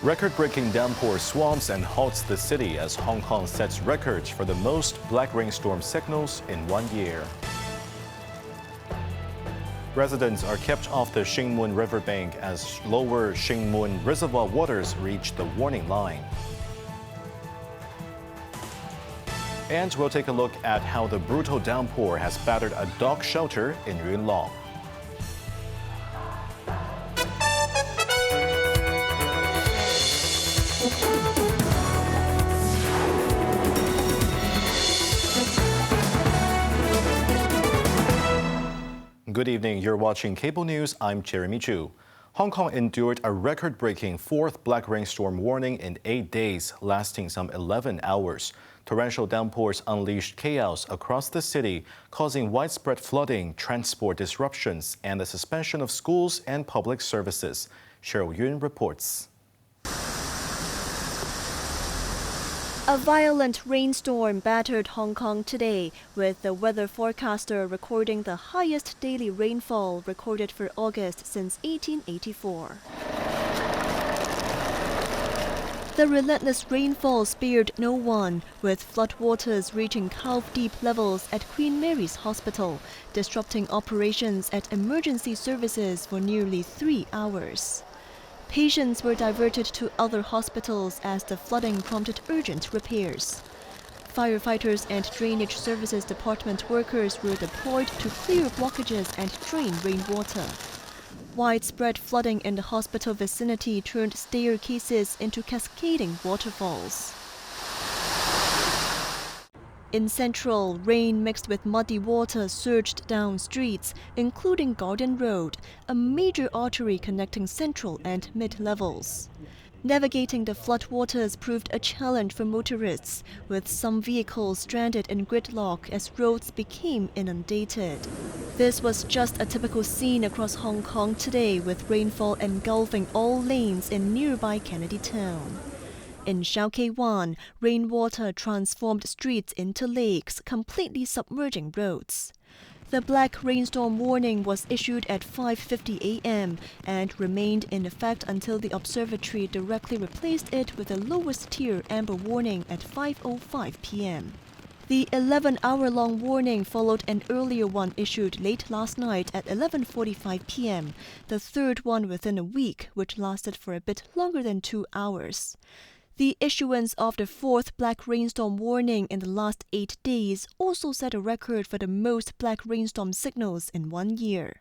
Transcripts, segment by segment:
Record-breaking downpour swamps and halts the city as Hong Kong sets records for the most black rainstorm signals in 1 year. Residents are kept off the Shing Mun Riverbank as Lower Shing Mun Reservoir waters reach the warning line. And we'll take a look at how the brutal downpour has battered a dog shelter in Yuen Long. Good evening, you're watching Cable News. I'm Jeremy Chu. Hong Kong endured a record-breaking fourth black rainstorm warning in 8 days, lasting some 11 hours. Torrential downpours unleashed chaos across the city, causing widespread flooding, transport disruptions, and the suspension of schools and public services. Cheryl Yun reports. A violent rainstorm battered Hong Kong today, with the weather forecaster recording the highest daily rainfall recorded for August since 1884. The relentless rainfall spared no one, with floodwaters reaching calf-deep levels at Queen Mary's Hospital, disrupting operations at emergency services for nearly 3 hours. Patients were diverted to other hospitals as the flooding prompted urgent repairs. Firefighters and Drainage Services Department workers were deployed to clear blockages and drain rainwater. Widespread flooding in the hospital vicinity turned staircases into cascading waterfalls. In Central, rain mixed with muddy water surged down streets, including Garden Road, a major artery connecting Central and mid-levels. Navigating the floodwaters proved a challenge for motorists, with some vehicles stranded in gridlock as roads became inundated. This was just a typical scene across Hong Kong today, with rainfall engulfing all lanes in nearby Kennedy Town. In Shau Kei Wan, rainwater transformed streets into lakes, completely submerging roads. The black rainstorm warning was issued at 5:50 a.m. and remained in effect until the observatory directly replaced it with the lowest tier amber warning at 5:05 p.m. The 11-hour-long warning followed an earlier one issued late last night at 11:45 p.m., the third one within a week, which lasted for a bit longer than 2 hours. The issuance of the fourth black rainstorm warning in the last 8 days also set a record for the most black rainstorm signals in 1 year.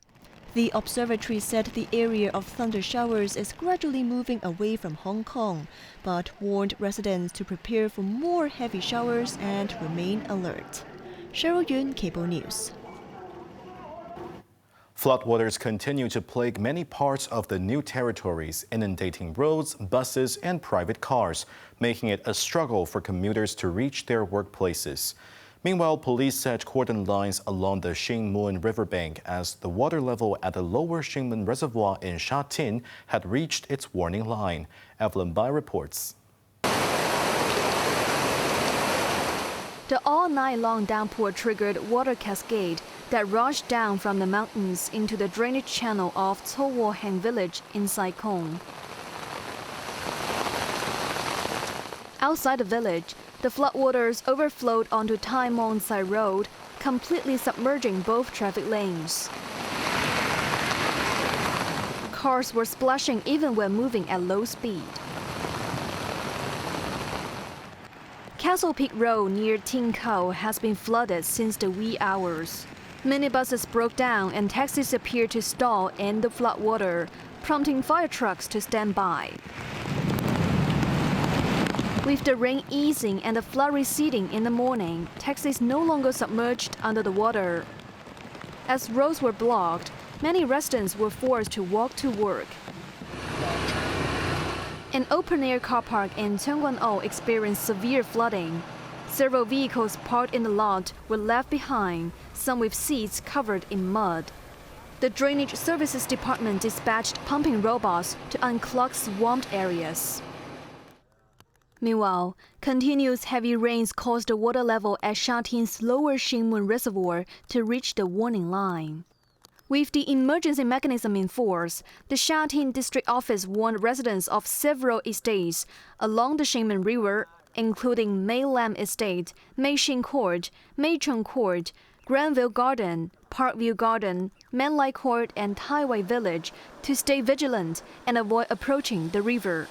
The observatory said the area of thunder showers is gradually moving away from Hong Kong, but warned residents to prepare for more heavy showers and remain alert. Cheryl Yun, Cable News. Floodwaters continue to plague many parts of the New Territories, inundating roads, buses, and private cars, making it a struggle for commuters to reach their workplaces. Meanwhile, police set cordon lines along the Shing Mun Riverbank as the water level at the Lower Shing Mun Reservoir in Sha Tin had reached its warning line. Evelyn Bai reports. The all-night-long downpour triggered water cascade that rushed down from the mountains into the drainage channel of To Wo Heng village in Sai Kung. Outside the village, the floodwaters overflowed onto Tai Mong Sai Road, completely submerging both traffic lanes. Cars were splashing even when moving at low speed. Castle Peak Road near Tin Kau has been flooded since the wee hours. Minibuses broke down and taxis appeared to stall in the floodwater, prompting fire trucks to stand by. With the rain easing and the flood receding in the morning, taxis no longer submerged under the water. As roads were blocked, many residents were forced to walk to work. An open-air car park in Tseung Kwan O experienced severe flooding. Several vehicles parked in the lot were left behind, some with seats covered in mud. The Drainage Services Department dispatched pumping robots to unclog swamped areas. Meanwhile, continuous heavy rains caused the water level at Sha Tin's Lower Shing Mun Reservoir to reach the warning line. With the emergency mechanism in force, the Shatin district office warned residents of several estates along the Shing Mun River, including Mei Lam Estate, Mei Shing Court, Mei Cheng Court, Granville Garden, Parkview Garden, Manlai Court, and Tai Wai Village, to stay vigilant and avoid approaching the river.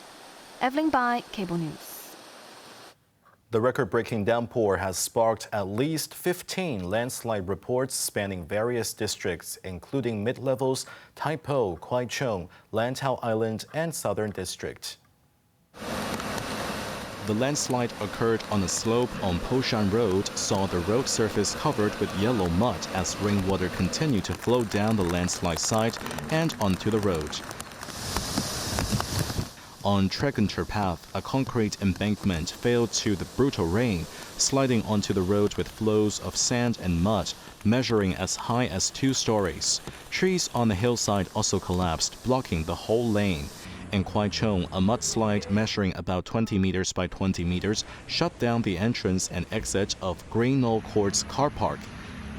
Evelyn Bai, Cable News. The record-breaking downpour has sparked at least 15 landslide reports spanning various districts, including mid-levels, Tai Po, Kwai Chung, Lantau Island, and Southern District. The landslide occurred on a slope on Poshan Road, saw the road surface covered with yellow mud as rainwater continued to flow down the landslide site and onto the road. On Tregunter Path, a concrete embankment fell to the brutal rain, sliding onto the road with flows of sand and mud, measuring as high as 2 stories. Trees on the hillside also collapsed, blocking the whole lane. In Kwai Chung, a mudslide measuring about 20 meters by 20 meters shut down the entrance and exit of Green Knoll Court's car park,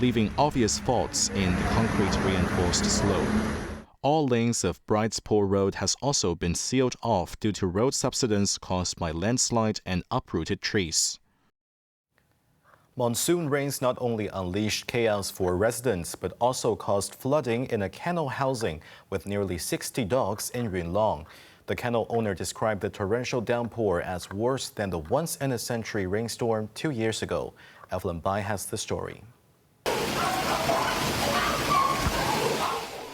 leaving obvious faults in the concrete reinforced slope. All lanes of Brightspoor Road has also been sealed off due to road subsidence caused by landslide and uprooted trees. Monsoon rains not only unleashed chaos for residents, but also caused flooding in a kennel housing with nearly 60 dogs in Yuen Long. The kennel owner described the torrential downpour as worse than the once-in-a-century rainstorm 2 years ago. Evelyn Bai has the story.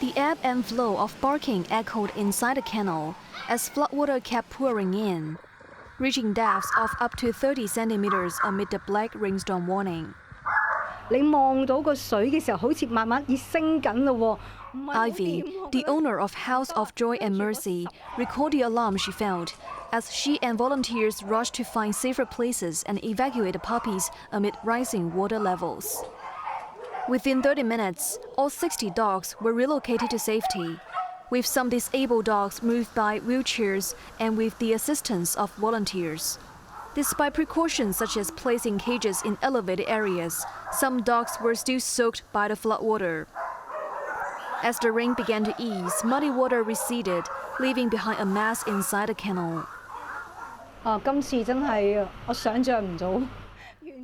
The ebb and flow of barking echoed inside the kennel as floodwater kept pouring in, reaching depths of up to 30 centimeters amid the black rainstorm warning. Ivy, the owner of House of Joy and Mercy, recalled the alarm she felt as she and volunteers rushed to find safer places and evacuate the puppies amid rising water levels. Within 30 minutes, all 60 dogs were relocated to safety, with some disabled dogs moved by wheelchairs and with the assistance of volunteers. Despite precautions such as placing cages in elevated areas, some dogs were still soaked by the floodwater. As the rain began to ease, muddy water receded, leaving behind a mess inside the kennel.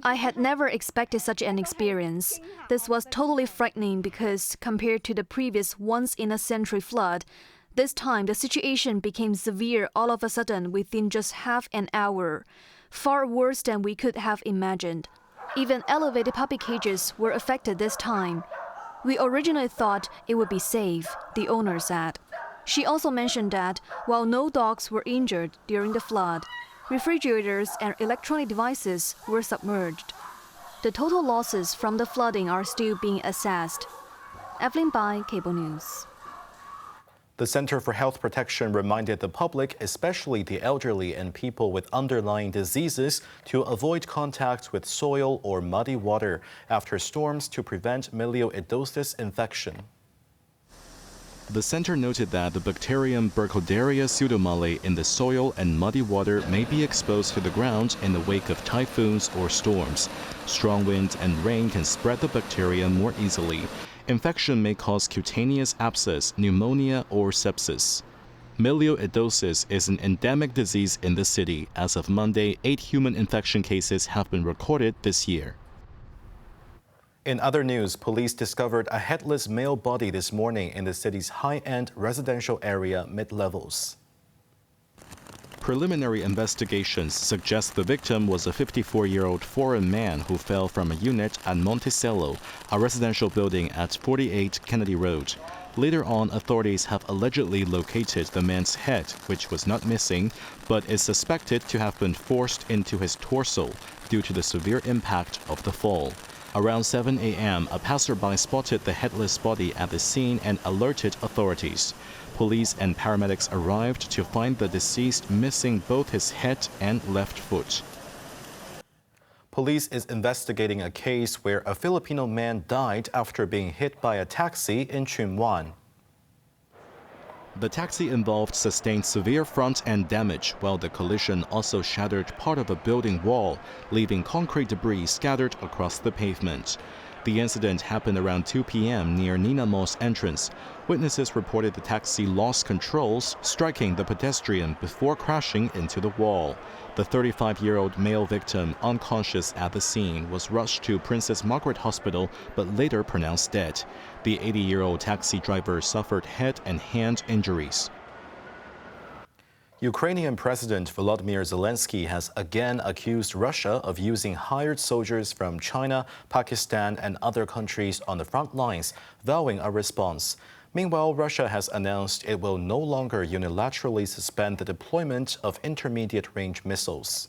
I had never expected such an experience. This was totally frightening because, compared to the previous once-in-a-century flood, this time the situation became severe all of a sudden within just half an hour, far worse than we could have imagined. Even elevated puppy cages were affected this time. We originally thought it would be safe, the owner said. She also mentioned that while no dogs were injured during the flood, refrigerators and electronic devices were submerged. The total losses from the flooding are still being assessed. Evelyn Bai, Cable News. The Center for Health Protection reminded the public, especially the elderly and people with underlying diseases, to avoid contact with soil or muddy water after storms to prevent milioidosis infection. The center noted that the bacterium Burkholderia pseudomale in the soil and muddy water may be exposed to the ground in the wake of typhoons or storms. Strong wind and rain can spread the bacteria more easily. Infection may cause cutaneous abscess, pneumonia, or sepsis. Milioidosis is an endemic disease in the city. As of Monday, 8 human infection cases have been recorded this year. In other news, police discovered a headless male body this morning in the city's high-end residential area mid-levels. Preliminary investigations suggest the victim was a 54-year-old foreign man who fell from a unit at Monticello, a residential building at 48 Kennedy Road. Later on, authorities have allegedly located the man's head, which was not missing, but is suspected to have been forced into his torso due to the severe impact of the fall. Around 7 a.m., a passerby spotted the headless body at the scene and alerted authorities. Police and paramedics arrived to find the deceased missing both his head and left foot. Police is investigating a case where a Filipino man died after being hit by a taxi in Chun Wan. The taxi involved sustained severe front-end damage, while the collision also shattered part of a building wall, leaving concrete debris scattered across the pavement. The incident happened around 2 p.m. near Nina Mall's entrance. Witnesses reported the taxi lost controls, striking the pedestrian before crashing into the wall. The 35-year-old male victim, unconscious at the scene, was rushed to Princess Margaret Hospital but later pronounced dead. The 80-year-old taxi driver suffered head and hand injuries. Ukrainian President Volodymyr Zelensky has again accused Russia of using hired soldiers from China, Pakistan, and other countries on the front lines, vowing a response. Meanwhile, Russia has announced it will no longer unilaterally suspend the deployment of intermediate-range missiles.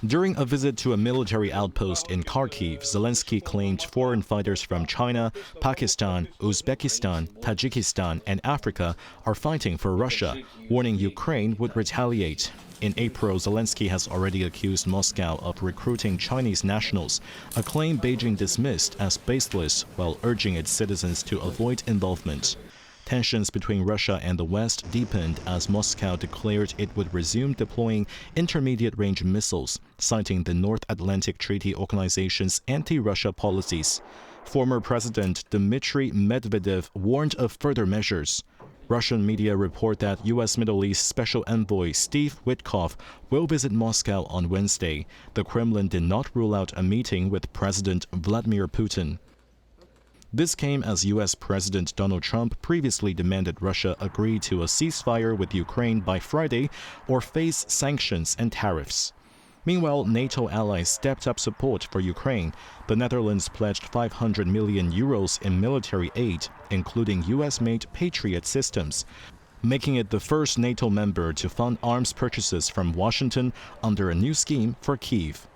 During a visit to a military outpost in Kharkiv, Zelensky claimed foreign fighters from China, Pakistan, Uzbekistan, Tajikistan, and Africa are fighting for Russia, warning Ukraine would retaliate. In April, Zelensky has already accused Moscow of recruiting Chinese nationals, a claim Beijing dismissed as baseless while urging its citizens to avoid involvement. Tensions between Russia and the West deepened as Moscow declared it would resume deploying intermediate-range missiles, citing the North Atlantic Treaty Organization's anti-Russia policies. Former President Dmitry Medvedev warned of further measures. Russian media report that U.S. Middle East Special Envoy Steve Witkoff will visit Moscow on Wednesday. The Kremlin did not rule out a meeting with President Vladimir Putin. This came as U.S. President Donald Trump previously demanded Russia agree to a ceasefire with Ukraine by Friday or face sanctions and tariffs. Meanwhile, NATO allies stepped up support for Ukraine. The Netherlands pledged 500 million euros in military aid, including U.S.-made Patriot systems, making it the first NATO member to fund arms purchases from Washington under a new scheme for Kyiv.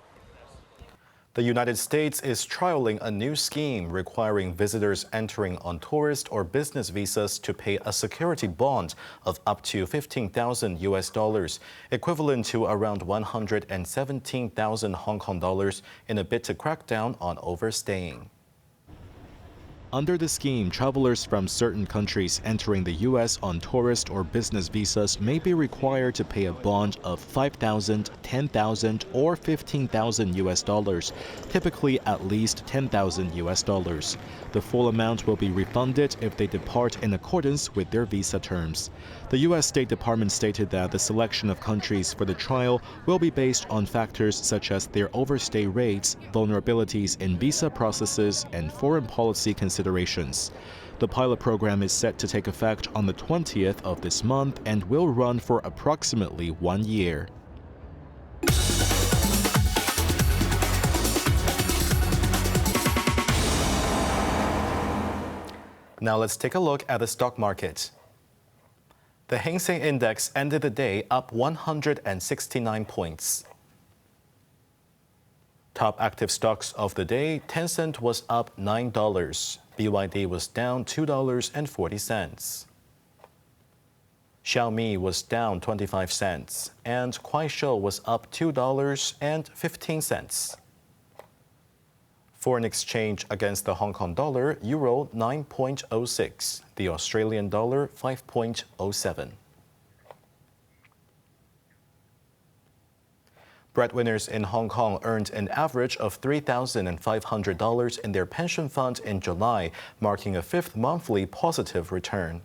The United States is trialing a new scheme requiring visitors entering on tourist or business visas to pay a security bond of up to $15,000, equivalent to around 117,000 Hong Kong dollars, in a bid to crack down on overstaying. Under the scheme, travelers from certain countries entering the U.S. on tourist or business visas may be required to pay a bond of $5,000, $10,000, or $15,000, typically at least $10,000. The full amount will be refunded if they depart in accordance with their visa terms. The U.S. State Department stated that the selection of countries for the trial will be based on factors such as their overstay rates, vulnerabilities in visa processes, and foreign policy considerations. The pilot program is set to take effect on the 20th of this month and will run for approximately 1 year. Now let's take a look at the stock market. The Hang Seng Index ended the day up 169 points. Top active stocks of the day: Tencent was up $9, BYD was down $2.40. Xiaomi was down 25 cents, and Kuaishou was up $2.15. Foreign exchange against the Hong Kong dollar: Euro 9.06, the Australian dollar 5.07. Breadwinners in Hong Kong earned an average of $3,500 in their pension fund in July, marking a fifth monthly positive return.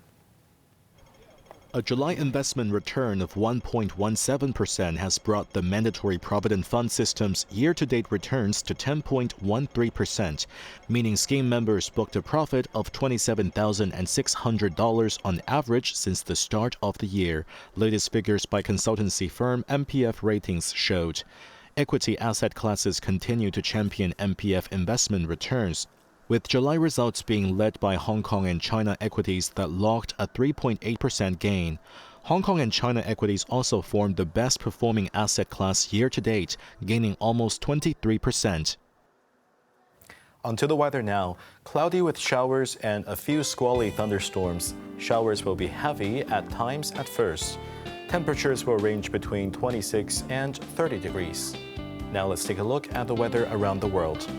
A July investment return of 1.17% has brought the mandatory provident fund system's year-to-date returns to 10.13%, meaning scheme members booked a profit of $27,600 on average since the start of the year. Latest figures by consultancy firm MPF Ratings showed. Equity asset classes continue to champion MPF investment returns, with July results being led by Hong Kong and China equities that logged a 3.8% gain. Hong Kong and China equities also formed the best-performing asset class year-to-date, gaining almost 23%. Onto the weather now. Cloudy with showers and a few squally thunderstorms. Showers will be heavy at times at first. Temperatures will range between 26 and 30 degrees. Now let's take a look at the weather around the world.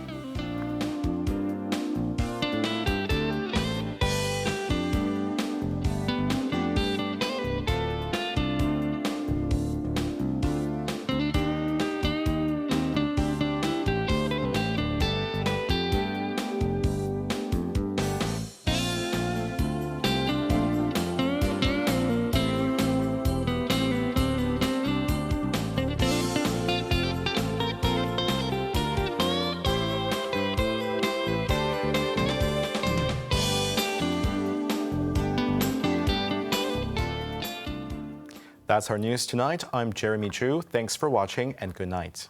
That's our news tonight. I'm Jeremy Chu. Thanks for watching and good night.